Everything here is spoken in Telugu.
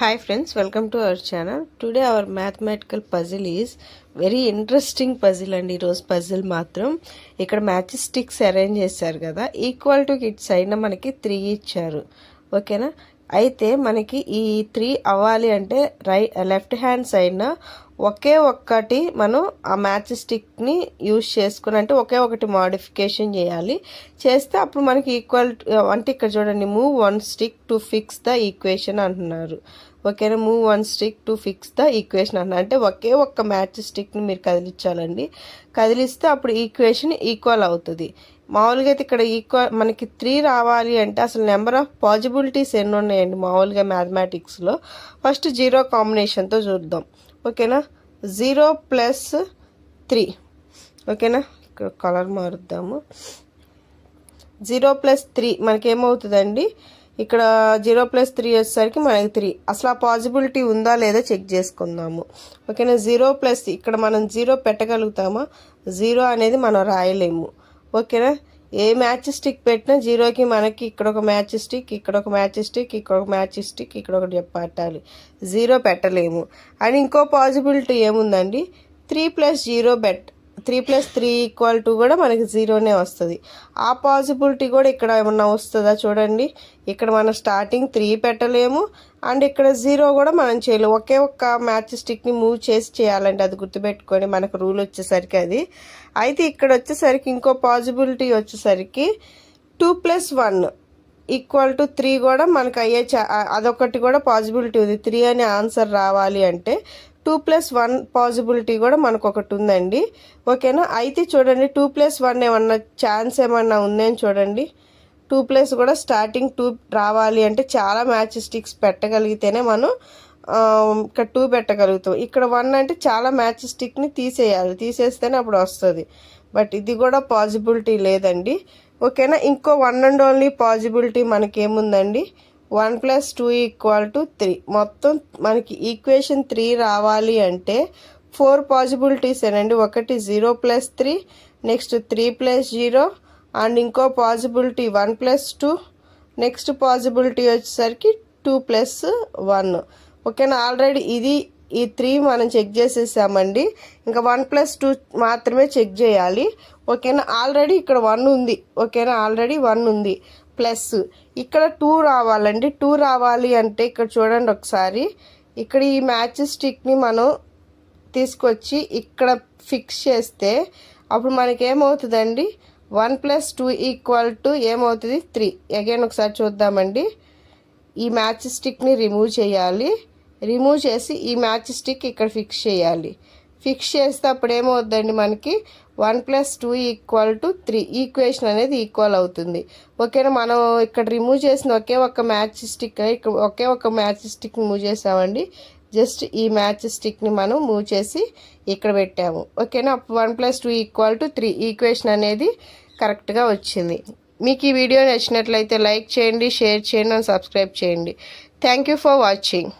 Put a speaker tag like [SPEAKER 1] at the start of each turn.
[SPEAKER 1] Hi friends, welcome to our channel. Today our mathematical puzzle is very interesting puzzle and ee rose puzzle matram ikkada match sticks arrange chesaru kada equal to its side manaki 3 icharu okay na అయితే మనకి ఈ 3 అవ్వాలి అంటే లెఫ్ట్ హ్యాండ్ సైడ్ న ఒకే ఒక్కటి మనం ఆ మ్యాచ్ స్టిక్ ని యూస్ చేసుకుని అంటే ఒకే ఒకటి మోడిఫికేషన్ చేయాలి చేస్తే అప్పుడు మనకి ఈక్వల్ అంటే ఇక్కడ చూడండి move one stick to fix the equation అంటున్నారు ఓకేనా move one stick to fix the equation అంటున్నారు అంటే ఒకే ఒక్క మ్యాచ్ స్టిక్ ని మీరు కదిలించాలండి కదిలిస్తే అప్పుడు ఈక్వేషన్ ఈక్వల్ అవుతుంది మామూలుగా అయితే ఇక్కడ ఈక్వల్ మనకి 3 రావాలి అంటే అసలు నెంబర్ ఆఫ్ పాసిబిలిటీస్ ఎన్ని ఉన్నాయండి మామూలుగా మ్యాథమెటిక్స్ లో ఫస్ట్ జీరో కాంబినేషన్ తో చూద్దాం ఓకేనా 0 ప్లస్ 3 ఓకేనా ఇక్కడ కలర్ మారుద్దాము 0 ప్లస్ 3 మనకి ఏమవుతుందండి ఇక్కడ 0 ప్లస్ 3 వచ్చేసరికి మనకి 3 అసలు ఆ పాసిబిలిటీ ఉందా లేదా చెక్ చేసుకుందాము ఓకేనా 0 ప్లస్ ఇక్కడ మనం 0 పెట్టగలుగుతామా 0 అనేది మనం రాయలేము ఓకేనా ఏ మ్యాచ్ స్టిక్ పెట్టినా 0 కి మనకి ఇక్కడ ఒక మ్యాచ్ స్టిక్ ఇక్కడ ఒక మ్యాచ్ స్టిక్ ఇక్కడ ఒక మ్యాచ్ స్టిక్ ఇక్కడ ఒకటి పెట్టాలి 0 పెట్టలేము అని ఇంకో పాసిబిలిటీ ఏముందండి 3 ప్లస్ 0 3 ప్లస్ 3 ఈక్వల్ టు కూడా మనకి 0 నే వస్తుంది ఆ పాసిబిలిటీ కూడా ఇక్కడ ఏమన్నా వస్తుందా చూడండి ఇక్కడ మనం స్టార్టింగ్ 3 పెట్టలేము అండ్ ఇక్కడ 0 కూడా మనం చేయలేము ఒకే ఒక్క మ్యాచ్ స్టిక్ ని మూవ్ చేసి చేయాలంటే అది గుర్తుపెట్టుకొని మనకు రూల్ వచ్చేసరికి అది అయితే ఇక్కడ వచ్చేసరికి ఇంకో పాసిబిలిటీ వచ్చేసరికి 2 ప్లస్ 1 ఈక్వల్ టు 3 కూడా మనకు అయ్యే అదొకటి కూడా పాసిబిలిటీ ఉంది 3 అనే ఆన్సర్ రావాలి అంటే 2 ప్లస్ 1 పాసిబిలిటీ కూడా మనకు ఒకటి ఉందండి ఓకేనా అయితే చూడండి 2 ప్లస్ 1 ఏమన్నా ఛాన్స్ ఏమన్నా ఉందని చూడండి 2 ప్లస్ కూడా స్టార్టింగ్ 2 రావాలి అంటే చాలా మ్యాచ్ స్టిక్స్ పెట్టగలిగితేనే మనం ఇక్కడ 2 పెట్టగలుగుతాం ఇక్కడ 1 అంటే చాలా మ్యాచ్ స్టిక్ ని తీసేస్తేనే అప్పుడు వస్తుంది బట్ ఇది కూడా పాసిబిలిటీ లేదండి ఓకేనా ఇంకో వన్ అండ్ ఓన్లీ పాసిబిలిటీ మనకి ఏముందండి 1 ప్లస్ 2 ఈక్వల్ టు 3 మొత్తం మనకి ఈక్వేషన్ 3 రావాలి అంటే 4 పాసిబిలిటీస్ ఏనండి ఒకటి 0 ప్లస్ 3 నెక్స్ట్ 3 ప్లస్ 0 అండ్ ఇంకో పాసిబిలిటీ 1 ప్లస్ 2 నెక్స్ట్ పాసిబిలిటీ వచ్చేసరికి 2 ప్లస్ 1 ఓకేనా ఆల్రెడీ ఇది ఈ 3 మనం చెక్ చేసేసామండి ఇంకా 1 ప్లస్ 2 మాత్రమే చెక్ చేయాలి ఓకేనా ఆల్రెడీ ఇక్కడ 1 ఉంది ఓకేనా ఆల్రెడీ 1 ఉంది ప్లస్ ఇక్కడ 2 రావాలండి 2 రావాలి అంటే ఇక్కడ చూడండి ఒకసారి ఇక్కడ ఈ మ్యాచ్ స్టిక్ ని మనం తీసుకొచ్చి ఇక్కడ ఫిక్స్ చేస్తే అప్పుడు మనకి ఏమవుతుందండి 1 ప్లస్ 2 ఈక్వల్ టు ఏమవుతుంది 3 అగైన్ ఒకసారి చూద్దామండి ఈ మ్యాచ్ స్టిక్ ని రిమూవ్ చేయాలి రిమూవ్ చేసి ఈ మ్యాచ్ స్టిక్ ఇక్కడ ఫిక్స్ చేయాలి ఫిక్స్ చేస్తే అప్పుడు ఏమవుతుందండి మనకి 1 ప్లస్ 2 ఈక్వల్ టు 3 ఈక్వేషన్ అనేది ఈక్వల్ అవుతుంది ఓకేనా మనం ఇక్కడ రిమూవ్ చేసిన ఒకే ఒక మ్యాచ్ స్టిక్ ఇక్కడ ఒకే ఒక మ్యాచ్ స్టిక్ మూవ్ చేసామండి జస్ట్ ఈ మ్యాచ్ స్టిక్ ని మనం మూవ్ చేసి ఇక్కడ పెట్టాము ఓకేనా 1 ప్లస్ 2 ఈక్వల్ టు 3 ఈక్వేషన్ అనేది కరెక్ట్ గా వచ్చింది మీకు ఈ వీడియో నచ్చినట్లయితే లైక్ చేయండి షేర్ చేయండి అండ్ సబ్స్క్రైబ్ చేయండి థ్యాంక్ యూ ఫర్ వాచింగ్